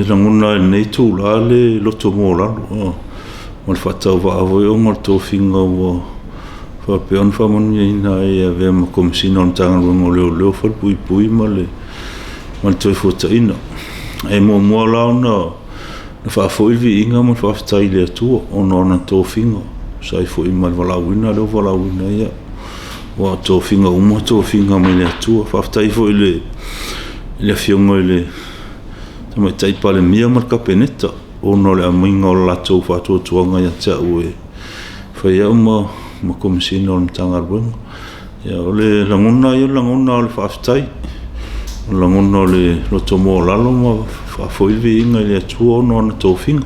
Languna nei tūla le loto mōlalo. Mal whatau whaavoi o ngal tōwhinga o whapeon whamoni ina e a vea ma Komesina on tangarunga o Leoleo Falepuipui ma le mal toi fota ina. E mua lao na whaafoivi inga ma whaafitai le atua o nona tōwhinga. Sai fo i mal walawina leo walawina ia. Wa tōwhinga uma tōwhinga me le atua. Whaafitai fo i le fionga i le tamai taipa le mia marka peneta o no le aminga o latou whātua tuanga ia tea ue whai au ma Komesina o le tangaruenga ia o le languna o le whaafitai o languna o le loto mō lalo ma whaafoivi inga i le atua o no ana tōwhinga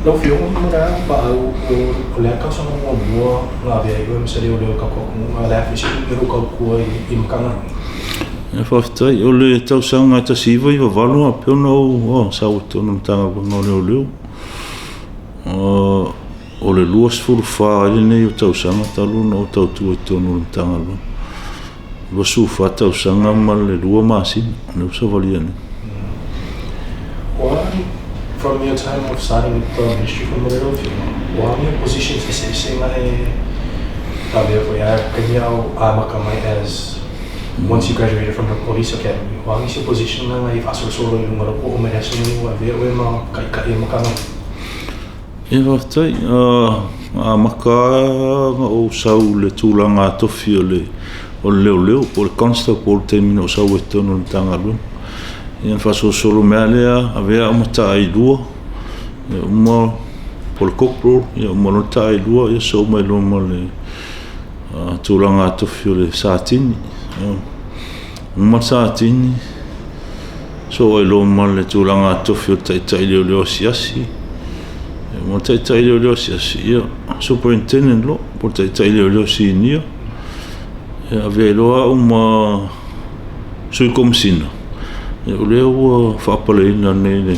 Lau fionga mura pa au o le akau sama mua ngā vea iwa misari o leo kakoku ngā lea fisi iru kaukua i makangaru e whaafitai o le tausanga ta siwa i wawalo a peona o sao tonu tangaruenga o Leoleo o le luas furu wha ele nei o tausanga taluna o tautua i tonu tangaruenga wasu wha tausanga ma le lua masina le usa valiane From your time of starting with the ministry from Leoleo, what are your positions saying tabe foi a kanyao amakamai as once you graduated from the police academy? What is your position na i faso solo i lunga po o merece ni wa ve o ma kai makanga? E whaafitai a maka o sau le tūlanga tofi o Leoleo o le constable te mino o sau e tonu le tangaruenga Ian faso solo mea lea a vea umata ai lua uma pole corporal ia umalota ai lua ia so mai loma le tūlanga tofi o le satini uma satini so ai loma le tūlanga tofi o taitai Leoleo siasi ma taitai Leoleo siasi ia superintendent lo po taitai Leoleo sinia ia vea loa uma sui Komesina o leo whaapaleina nei le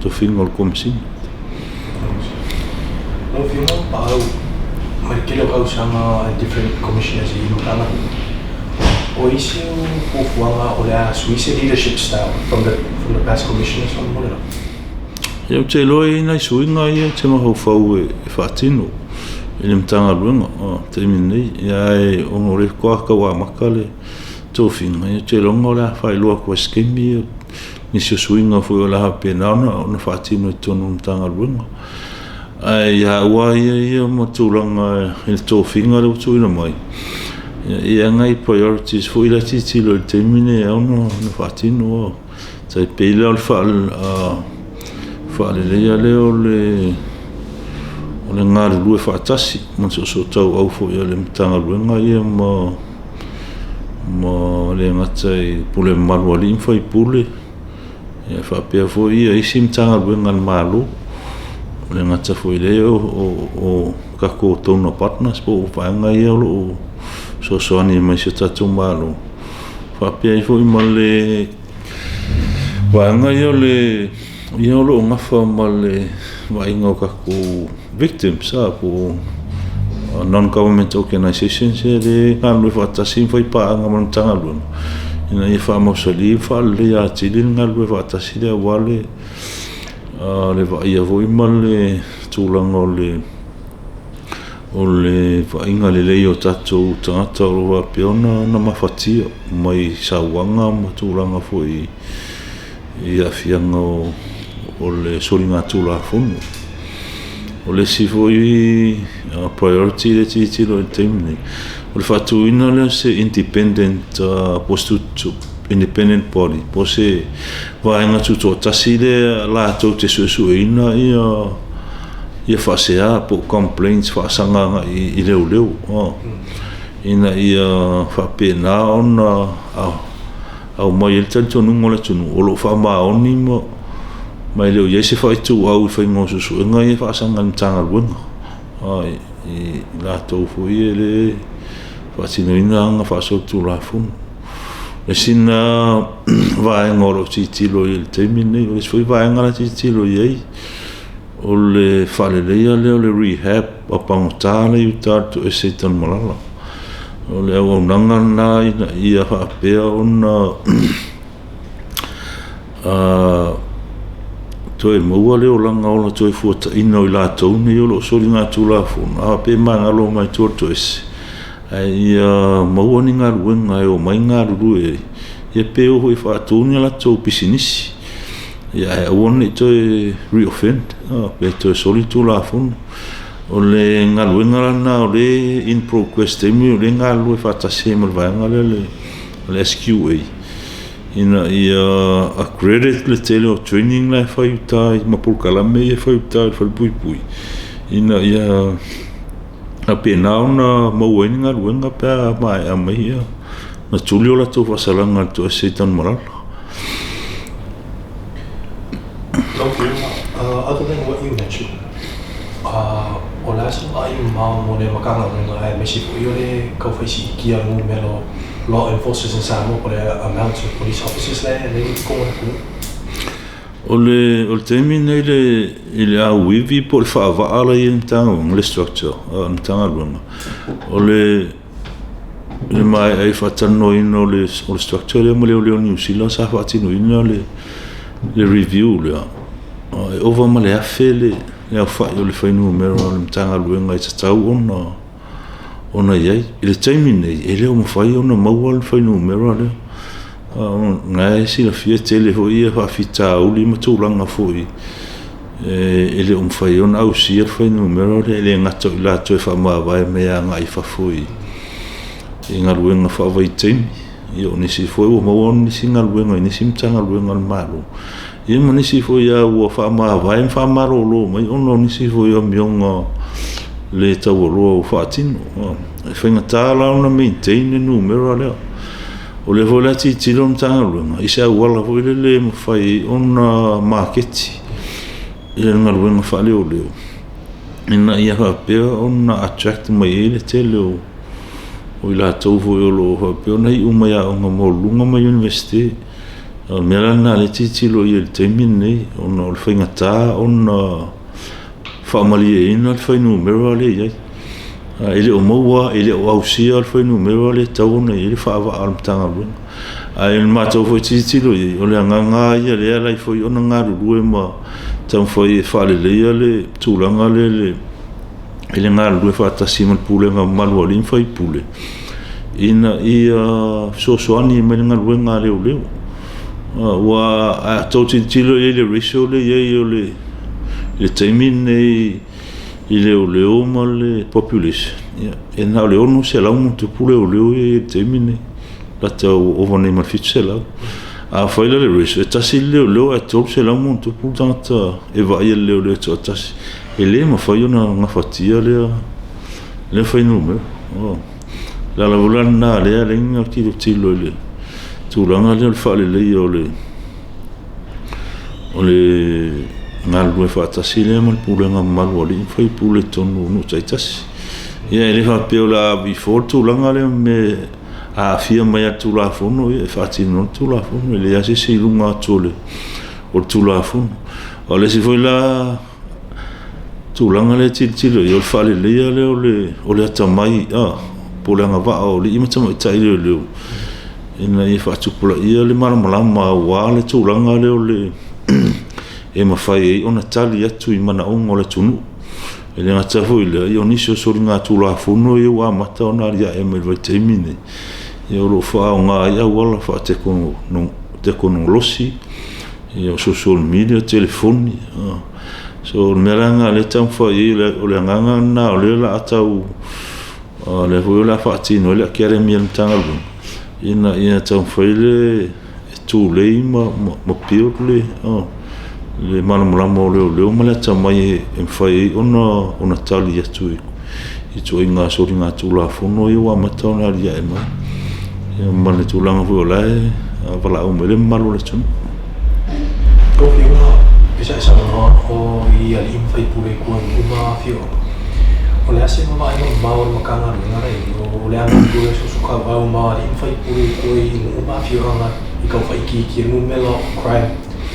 tōwhinga o le Komesina. Nō whiunga pāu, mai kero kausanga different commissioners i Lukanga. O isi o pōwhuanga o lea Swiss leadership style from the past commissioners on Molera? Ia te loe nei suinga ia te maho whau e whaatino i le mtangaruenga te minei ia e onore koa kawa maka le tōwhinga ia te longa o lea whailoa kua skemi nisi o suinga fui o laha penaona o na whaatino i tonu mtangaruenga ia ua ia ma tūlanga i le tōwhinga le utuina mai ia ngai priorities fui la titilo i te mine au na whaatino tai peila o le whaalelea leo o le ngāre lue whaatasi man so tau au fo ia le mtangaruenga ia ma le ngata i pule marua li mwhai pule ia whapea fo ia isi mtangaruenga le malo le ngata fo i leo o kako tona partners po o whaanga ia o soani mai se tatu malo whapea i fo i ma le whaanga ia o lo ngafa ma le wainga o kako victims po non-government organizations le ngālui whaatasi mwhai pāanga manu tangaruenga ina ia whaamausali whaale a tili ngālui whaatasi lea wale le waia voi ma le tūlanga o le wainga le lei o tatou tangata o roa peona na mawhatia mai sauanga ma tūlanga foi i awhianga o le soringa tūla whonu o le si foi priority le titilo i teimini o le whatuina le se independent independent body po se vaenga tuto tasi le lātou te suesueina ia whasea po complaints whaasanga i Leoleo ina ia whapena ona au mai el tantonungo le tunu o lo whamaoni mai leo iese whaitu au i whaingo susuenga i whaasanga ni tangaruenga i lātou fui e le whaatinoina anga whaasautu la funu le sina vaenga o lo titilo i le teimine o le fui vaenga la titilo i ei o le whaleleia leo le rehab a pangotale i utātu e seitan malala o le au nanga na ia whaapea o na Toi maua leo langa ola toi fuata ina o lātou ni o lo soli ngā tūlafuna. Pe mangalo mai tua toese. Ai maua ni ngā ruenga e o mai ngā ruru e peo hoi whaatūni ala tau pisinisi. Ia e awone toi reoffend. Pe toi soli tūlafuna. O le ngā ruenga lana o le in progress temi o le ngā ruru e whaatase malvaenga le SQA. Ina a credit le tele o training la fai uta I mapulkalame e fai uta I Falepuipui. Ina a pena ona maueni ngā ruenga pēa mai a mai na tuli o la tau whasalanga to a seitan marala. Other than what you mentioned, o lasa ai mau mo le makanga runga ai mesi po I le kauwhaisi I kia ngu melo law enforcers in Samoa for the amount of police officers there, they go on. O le temi nei le a wivi po le whaavaa I le structure, tanga runga. O le mai ai whatano ino le structure le mo Leoleo New Zealand sa whatino ino le review le. E ova ma le afe le au whai o le whainu mero le tanga runga I tatau ona iai. I le taimi nei, e leo mawhai ona maua le whainu mero leo. Ngai si la fia tele hoi e whawhita uli matulanga fui. E leo mawhai ona au si le whainu mero le le ngato I lato e whamawai mea ngai whafui. I ngā ruenga whawai taimi. I o nisi fui o maua nisi ngā ruenga, nisi mtanga ruenga le maru. I ma nisi fui a ua whamawai whamaro lo mai ono nisi fui a mionga le tau roa o whaatino. E whaingatā launa maintain e numero leo. O le vola titilo mtanga ruenga. I se au wala hoi le mawhai ona marketi. I le ngā ruenga wha Leoleo. Ina ia hapea ona attract mai e le te leo. O I la tau hoi o lo hapea ona I umai a onga molunga mai universite. Mera na le titilo I le teimin nei. Ona o le whaingatā ona whaamali e ina le whainu mero le iai. Ele o maua, ele o ausia le whainu mero le tau ona ele whaava alamtanga ruenga. Ele mātou whai titilo i, o le anganga ia le alai whai ona ngā rurue ma tau whai e whaale leia le tūlanga le ele ngā rurue whaatasi mal pule ngā malua lin whai pule. Ina I sosoani mai ngā ruenga Leoleo. Wa a tau titilo i le ratio le iai o le taimin nei I Leoleo ma le population. E nā o leonu se lau muntu pu Leoleo I taimin nei. La tau ova nei malfitu se lau. A whaila le ratio. E tasi Leoleo e tau se lau muntu pu tangata e vai e Leoleo to tasi. E le ma whai ona ngā whatia le whainu mea. La la vulana nā lea le inga tilo le. Tūranga le whaale lei o le ngā rue whaatasi lea mal pule ngā maru ali whai pule tonu no taitasi. Ia ele whapeo la before tūlanga lea me a fia mai a tūlafono e whaatino tūlafono e le ase se ilunga tole o tūlafono. O le si whai la tūlanga lea tilo I o le whaale lea lea o le atamai pule ngā waa o le imatamai tai leo. Ina I whaatupula ia le malamalama wā le tūlanga leo le e mawhai e ona tali atu I mana onga o le tunu. E le ngata hui lea I o nisi o sori ngā tūlafono I wā mata o nā ria e me vai teimine. I o lo wha o ngā ia wala wha tekono losi. I o social media, telefoni. So meranga le tamwhai o le anganga nā o le la atau le hui o la whaatino le a kere mia le tangalunga. Ina tau whaile e tū lei ma pio le malamulama o Leoleo ma le ata mai e mwhai ona tali atu I tō I ngā sori ngā tūlafono I wā mata o nā ria e mai. Ma le tūlanga hui o lai wala au me le malu le tunu. Ko whiunga, pisa isa ngā o I ali mwhai pule kua nguma whio. O le ase mama I mau makanga runga rei o le anga pule susuka wau maa I mwhai pule kua I nguma whio anga I kau whai ki ngumela crime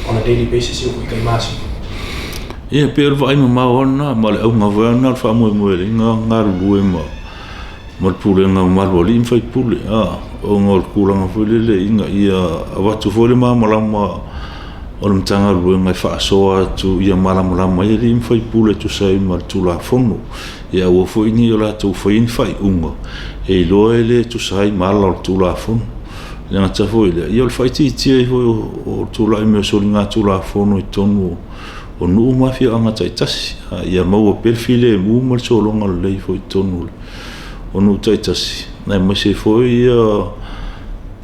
on a daily basis I kai masi. Ia pēr vai mama ona ma le au ngā wēna wha moe le ngā rurue ma le pule ngā maru ali I mwhai pule. O ngā le kūranga whele le inga ia awatu whole maa malama o le mtanga ruenga fa soa tu ia malama ia lim fai pule tu sai mal tu la fono ia o fo ini ola tu fo in fai ungo e lo ele tu sai mal tu la fono ia ta fo ile ia fai ti o tu la me so nga tu la fono i tonu o nu ma fi anga tai tasi ia mo perfile mu mal so longa le fo i tonu o nu tai tasi na me se fo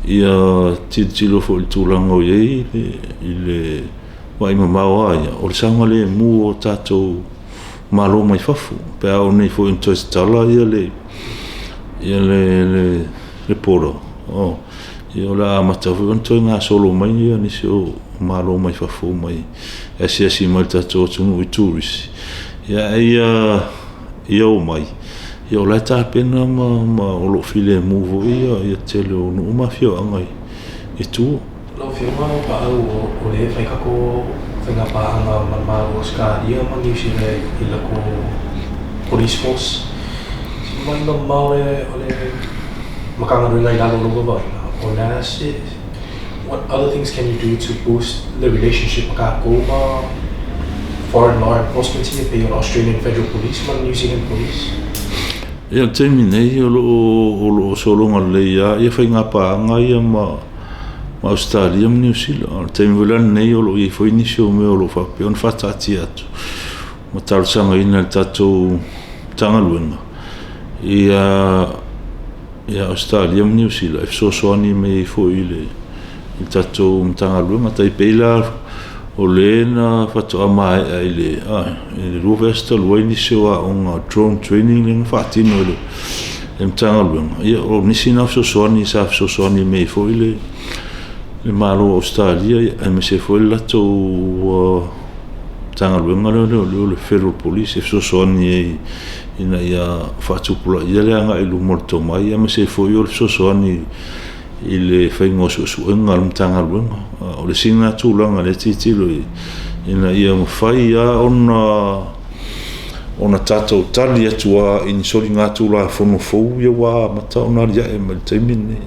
ia titilo fo tu lango ye ile vai mamawa ia o sanga le mu o tato malo mai fafu pe o nei fo into stala ia le poro ia la mata fo into na solo mai ia ni so malo mai fafu mai esi mai tato tunu turis ia o mai ia la ta pena ma o lo file mu vo ia tele o no ma fio angai e tu lo fio ma pa o le fai kako fai pa anga ma o ska ia ma ni sile ila ko police force man no male ole makanga ringa ila lo go o na se what other things can you do to boost the relationship ka ko foreign law enforcement here pe Australian Federal Police man New Zealand Police ia terminei o lo solonga le ia fai ngapa ngai ma Australia New Zealand terminan nei o lo i foi inisio me o lo fa pe on fatati atu mo tal sanga ina tato tanga luenga ia Australia New Zealand so ani me foi le tato tanga luenga tai pela o le na fato ama ile Rovesta lo inisio a un drone training ling fatino le tanga luenga ia o nisina so ani me foi le malo Australia e me se foi la to tanga luenga le Federal Police so ani ina ia fatu pula ia le anga ilu morto mai me se foi o so ani ile fai ngoso enga tanga luenga o le singa tulanga le titilo ina ia fai ia ona tato tali atua in solinga tula fono fo ia wa mata ona ia e me temini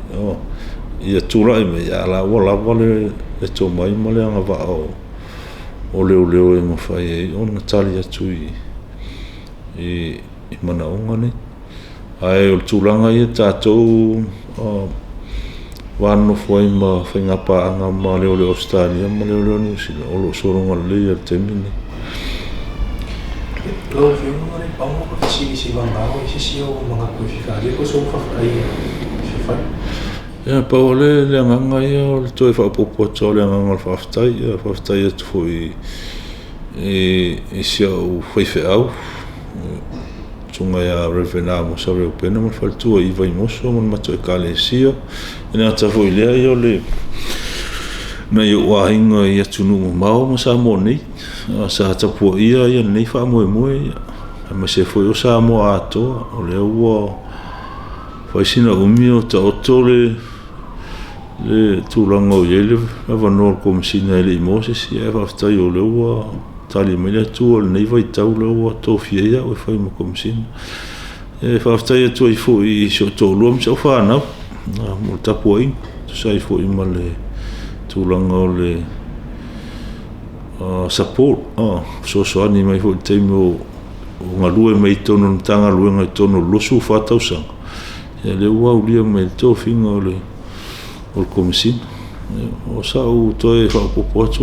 ia tula e me ia la wala le to mai male anga va o Leoleo e mo fai ona tali atu i mana onga ne ai o tulanga ia tato wano foi ma finga pa anga ma Leoleo Australia ma Leoleo New Zealand o lo soronga le temini lo viu ngore pa mo ko si vangao si o mga kuifika ko so fa ai fa ia pa ole le nganga ia o to e fa popo to le nganga fa ftai foi si o foi feau tunga ia revena mo sa o pena mo faltu i vai mo so mo mato e kalesia ina ta foi le ia le na yo wa hinga ia tunu mo sa mo ni sa ta po ia nei fa mo ma se foi o sa mo ato o le o foi sina o mio ta o tole le tulango yele ava no Komesina le Moses ia fa sta yo le o tali mele tu nei vai tau le o to fia o foi mo Komesina e fa sta ia tu i foi so to lo so fa na mo ta poi sai foi male tulango le support so ani mai foi temo nga lue mai tono tanga lue ngai tono losu fa tausa ia le wa ulia mai to finga o Komesina o sa o to e fa popo to